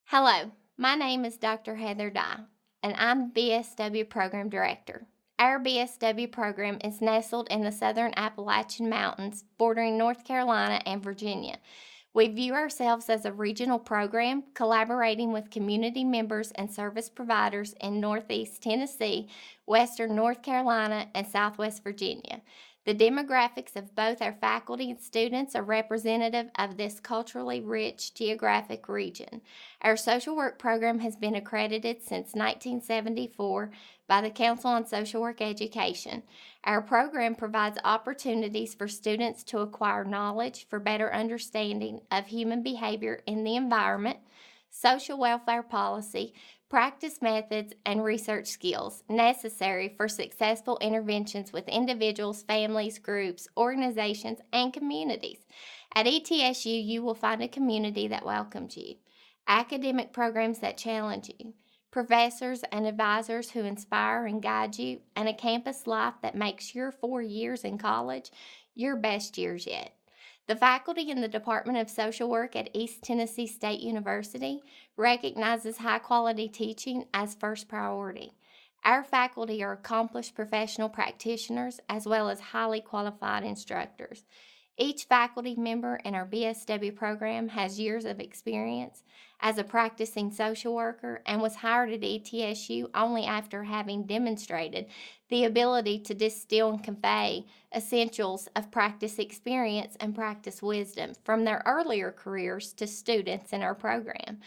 Hello, my name is Dr. Heather Dye, and I'm the BSW Program Director. Our BSW program is nestled in the southern Appalachian Mountains, bordering North Carolina and Virginia. We view ourselves as a regional program, collaborating with community members and service providers in Northeast Tennessee, Western North Carolina, and Southwest Virginia. The demographics of both our faculty and students are representative of this culturally rich geographic region. Our social work program has been accredited since 1974 by the Council on Social Work Education. Our program provides opportunities for students to acquire knowledge for better understanding of human behavior in the environment, social welfare policy, practice methods, and research skills necessary for successful interventions with individuals, families, groups, organizations, and communities. At ETSU, you will find a community that welcomes you, academic programs that challenge you, professors and advisors who inspire and guide you, and a campus life that makes your 4 years in college your best years yet. The faculty in the Department of Social Work at East Tennessee State University recognizes high-quality teaching as first priority. Our faculty are accomplished professional practitioners as well as highly qualified instructors. Each faculty member in our BSW program has years of experience as a practicing social worker and was hired at ETSU only after having demonstrated the ability to distill and convey essentials of practice experience and practice wisdom from their earlier careers to students in our program.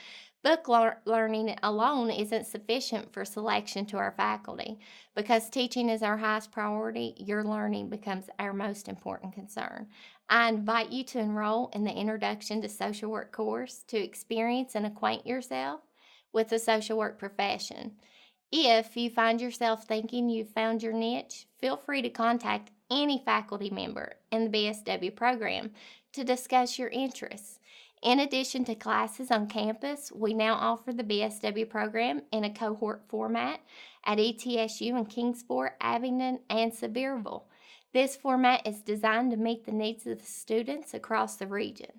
Book learning alone isn't sufficient for selection to our faculty. Because teaching is our highest priority, your learning becomes our most important concern. I invite you to enroll in the Introduction to Social Work course to experience and acquaint yourself with the social work profession. If you find yourself thinking you've found your niche, feel free to contact any faculty member in the BSW program to discuss your interests. In addition to classes on campus, we now offer the BSW program in a cohort format at ETSU in Kingsport, Abingdon, and Thibeault. This format is designed to meet the needs of the students across the region.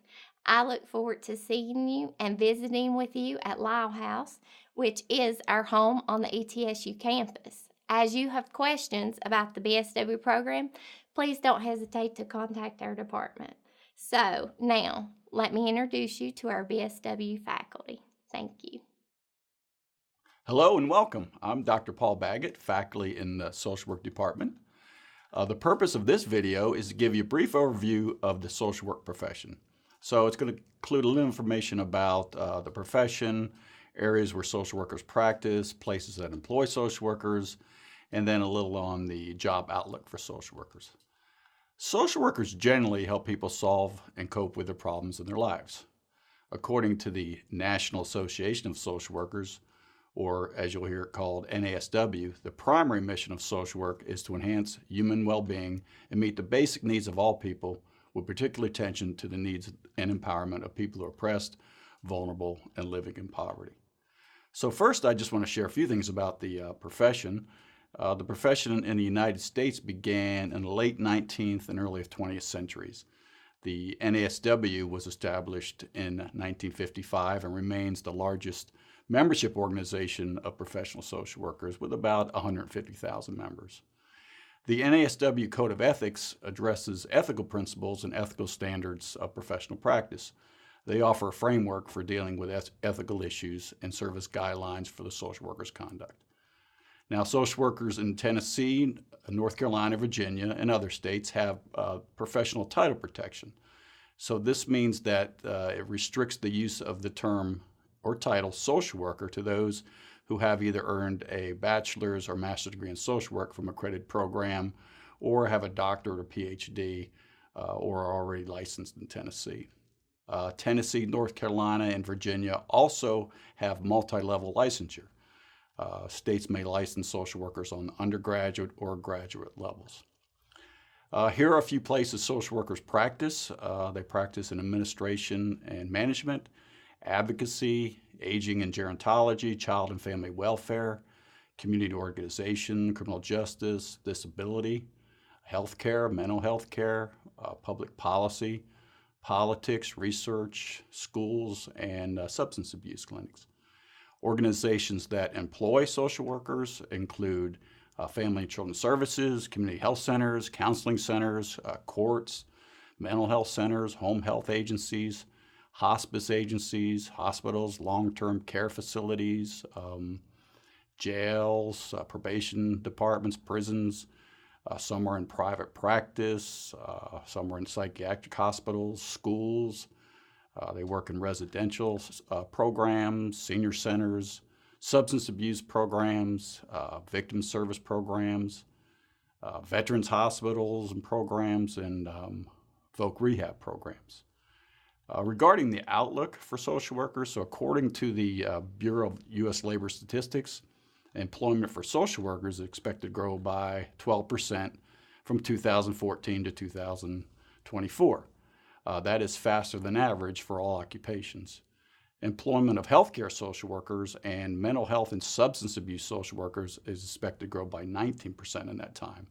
I look forward to seeing you and visiting with you at Lyle House, which is our home on the ETSU campus. As you have questions about the BSW program, please don't hesitate to contact our department. So now, let me introduce you to our BSW faculty. Thank you. Hello and welcome. I'm Dr. Paul Baggett, faculty in the Social Work Department. The purpose of this video is to give you a brief overview of the social work profession. So it's going to include a little information about the profession, areas where social workers practice, places that employ social workers, and then a little on the job outlook for social workers. Social workers generally help people solve and cope with their problems in their lives. According to the National Association of Social Workers, or as you'll hear it called NASW, the primary mission of social work is to enhance human well-being and meet the basic needs of all people, with particular attention to the needs and empowerment of people who are oppressed, vulnerable, and living in poverty. So first, I just want to share a few things about the profession. The profession in the United States began in the late 19th and early 20th centuries. The NASW was established in 1955 and remains the largest membership organization of professional social workers with about 150,000 members. The NASW Code of Ethics addresses ethical principles and ethical standards of professional practice. They offer a framework for dealing with ethical issues and serve as guidelines for the social workers' conduct. Now, social workers in Tennessee, North Carolina, Virginia, and other states have professional title protection. So this means that it restricts the use of the term or title social worker to those who have either earned a bachelor's or master's degree in social work from an accredited program or have a doctorate or PhD or are already licensed in Tennessee. Tennessee, North Carolina, and Virginia also have multi-level licensure. States may license social workers on undergraduate or graduate levels. Here are a few places social workers practice. They practice in administration and management, advocacy, aging and gerontology, child and family welfare, community organization, criminal justice, disability, healthcare, mental health care, public policy, politics, research, schools, and substance abuse clinics. Organizations that employ social workers include Family and Children's Services, community health centers, counseling centers, courts, mental health centers, home health agencies, hospice agencies, hospitals, long-term care facilities, jails, probation departments, prisons. Some are in private practice, some are in psychiatric hospitals, schools. They work in residential programs, senior centers, substance abuse programs, victim service programs, veterans hospitals and programs, and folk rehab programs. Regarding the outlook for social workers, so according to the Bureau of U.S. Labor Statistics, employment for social workers is expected to grow by 12% from 2014 to 2024. That is faster than average for all occupations. Employment of healthcare social workers and mental health and substance abuse social workers is expected to grow by 19% in that time.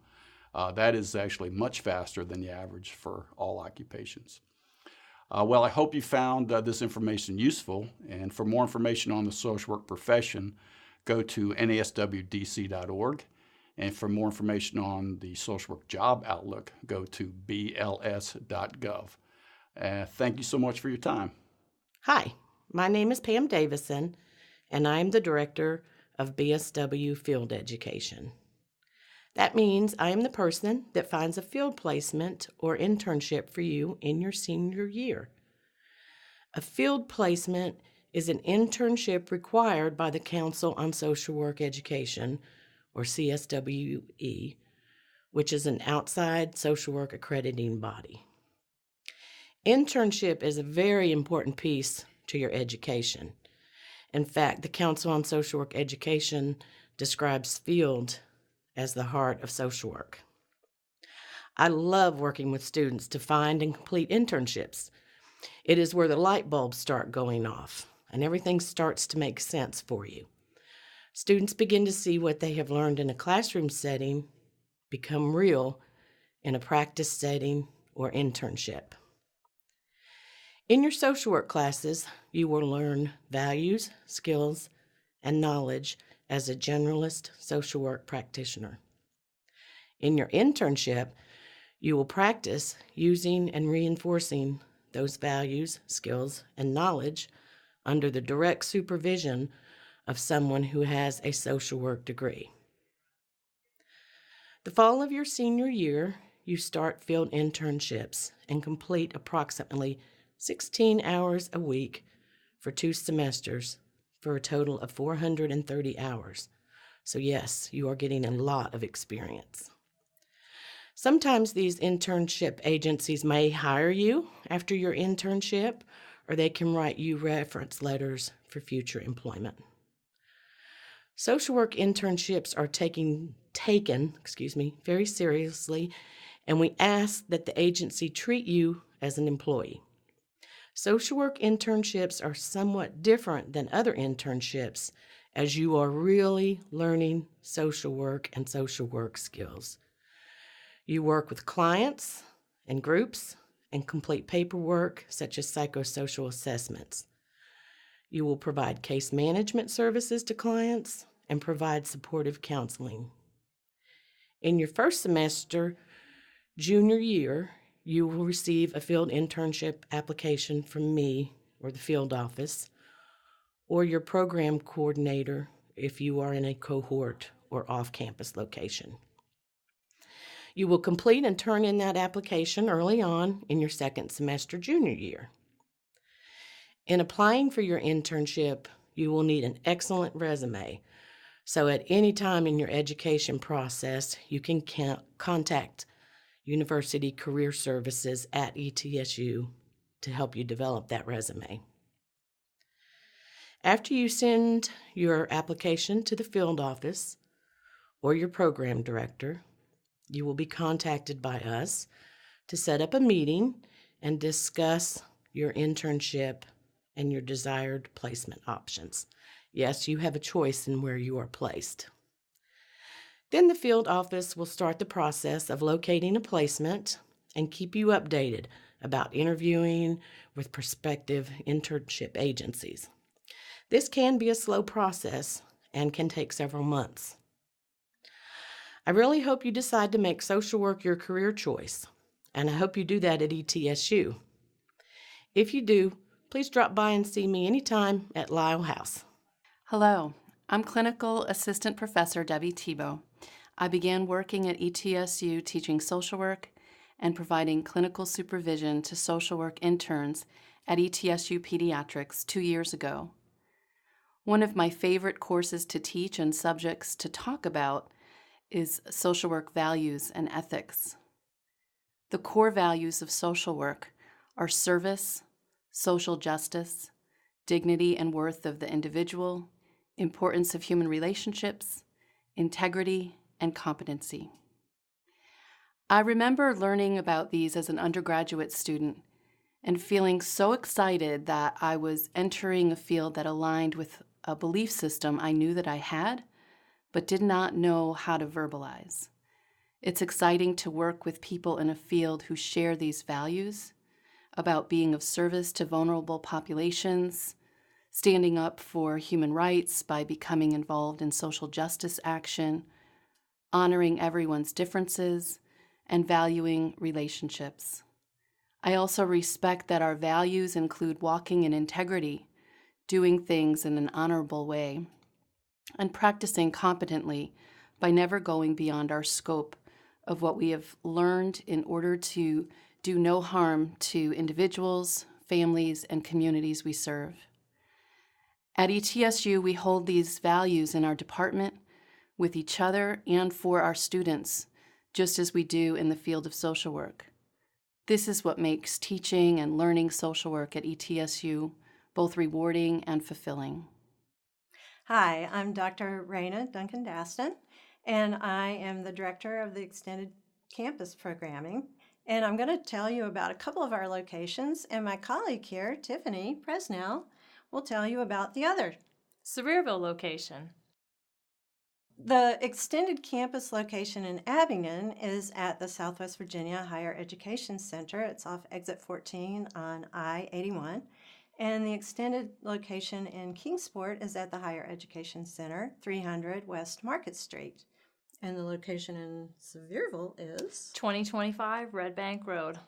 That is actually much faster than the average for all occupations. Well, I hope you found this information useful, and for more information on the social work profession, go to naswdc.org, and for more information on the social work job outlook, go to bls.gov. Thank you so much for your time. Hi, my name is Pam Davison, and I am the Director of BSW Field Education. That means I am the person that finds a field placement or internship for you in your senior year. A field placement is an internship required by the Council on Social Work Education, or CSWE, which is an outside social work accrediting body. Internship is a very important piece to your education. In fact, the Council on Social Work Education describes field as the heart of social work. I love working with students to find and complete internships. It is where the light bulbs start going off and everything starts to make sense for you. Students begin to see what they have learned in a classroom setting become real in a practice setting or internship. In your social work classes, you will learn values, skills, and knowledge as a generalist social work practitioner. In your internship, you will practice using and reinforcing those values, skills, and knowledge under the direct supervision of someone who has a social work degree. The fall of your senior year, you start field internships and complete approximately 16 hours a week for 2 semesters for a total of 430 hours. So yes, you are getting a lot of experience. Sometimes these internship agencies may hire you after your internship, or they can write you reference letters for future employment. Social work internships are taken very seriously, and we ask that the agency treat you as an employee. Social work internships are somewhat different than other internships, as you are really learning social work and social work skills. You work with clients and groups and complete paperwork such as psychosocial assessments. You will provide case management services to clients and provide supportive counseling. In your first semester, junior year, you will receive a field internship application from me or the field office, or your program coordinator if you are in a cohort or off-campus location. You will complete and turn in that application early on in your second semester junior year. In applying for your internship, you will need an excellent resume. So at any time in your education process, you can contact University Career Services at ETSU to help you develop that resume. After you send your application to the field office or your program director, you will be contacted by us to set up a meeting and discuss your internship and your desired placement options. Yes, you have a choice in where you are placed. Then the field office will start the process of locating a placement and keep you updated about interviewing with prospective internship agencies. This can be a slow process and can take several months. I really hope you decide to make social work your career choice, and I hope you do that at ETSU. If you do, please drop by and see me anytime at Lyle House. Hello, I'm Clinical Assistant Professor Debbie Thibeault. I began working at ETSU teaching social work and providing clinical supervision to social work interns at ETSU Pediatrics 2 years ago. One of my favorite courses to teach and subjects to talk about is social work values and ethics. The core values of social work are service, social justice, dignity and worth of the individual, importance of human relationships, integrity, and competency. I remember learning about these as an undergraduate student and feeling so excited that I was entering a field that aligned with a belief system I knew that I had, but did not know how to verbalize. It's exciting to work with people in a field who share these values about being of service to vulnerable populations, standing up for human rights by becoming involved in social justice action, honoring everyone's differences, and valuing relationships. I also respect that our values include walking in integrity, doing things in an honorable way, and practicing competently by never going beyond our scope of what we have learned in order to do no harm to individuals, families, and communities we serve. At ETSU, we hold these values in our department, with each other, and for our students, just as we do in the field of social work. This is what makes teaching and learning social work at ETSU both rewarding and fulfilling. Hi, I'm Dr. Raina Duncan-Daston, and I am the Director of the Extended Campus Programming. And I'm going to tell you about a couple of our locations, and my colleague here, Tiffany Presnell, will tell you about the other. Thibeault location. The Extended Campus location in Abingdon is at the Southwest Virginia Higher Education Center. It's off exit 14 on I-81. And the extended location in Kingsport is at the Higher Education Center, 300 West Market Street. And the location in Thibeault is 2025 Red Bank Road.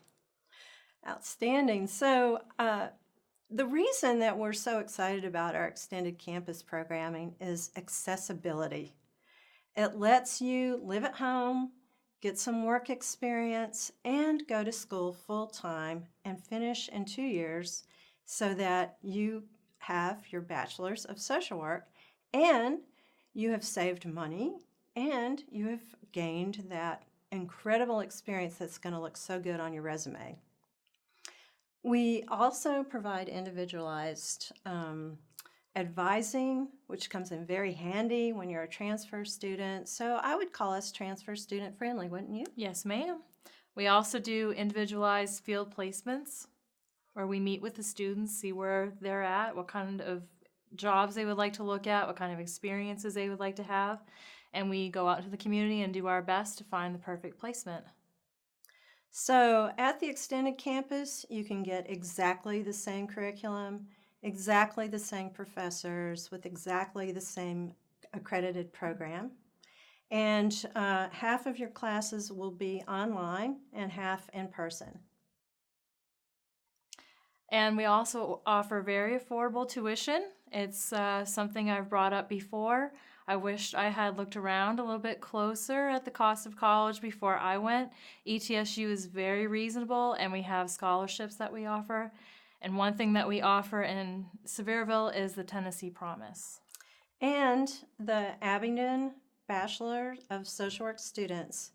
Outstanding. So the reason that we're so excited about our extended campus programming is accessibility. It lets you live at home, get some work experience, and go to school full-time and finish in 2 years so that you have your bachelor's of social work and you have saved money and you have gained that incredible experience that's going to look so good on your resume. We also provide individualized advising, which comes in very handy when you're a transfer student. So I would call us transfer student friendly, wouldn't you? Yes, ma'am. We also do individualized field placements where we meet with the students, see where they're at, what kind of jobs they would like to look at, what kind of experiences they would like to have, and we go out into the community and do our best to find the perfect placement. So at the extended campus, you can get exactly the same curriculum, exactly the same professors with exactly the same accredited program. And half of your classes will be online and half in person. And we also offer very affordable tuition. It's something I've brought up before. I wished I had looked around a little bit closer at the cost of college before I went. ETSU is very reasonable, and we have scholarships that we offer. And one thing that we offer in Thibeault is the Tennessee Promise. And the Abingdon Bachelor of Social Work students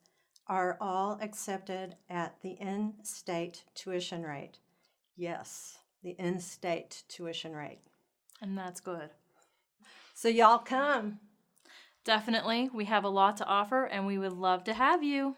are all accepted at the in-state tuition rate. Yes, the in-state tuition rate. And that's good. So y'all come. Definitely. We have a lot to offer, and we would love to have you.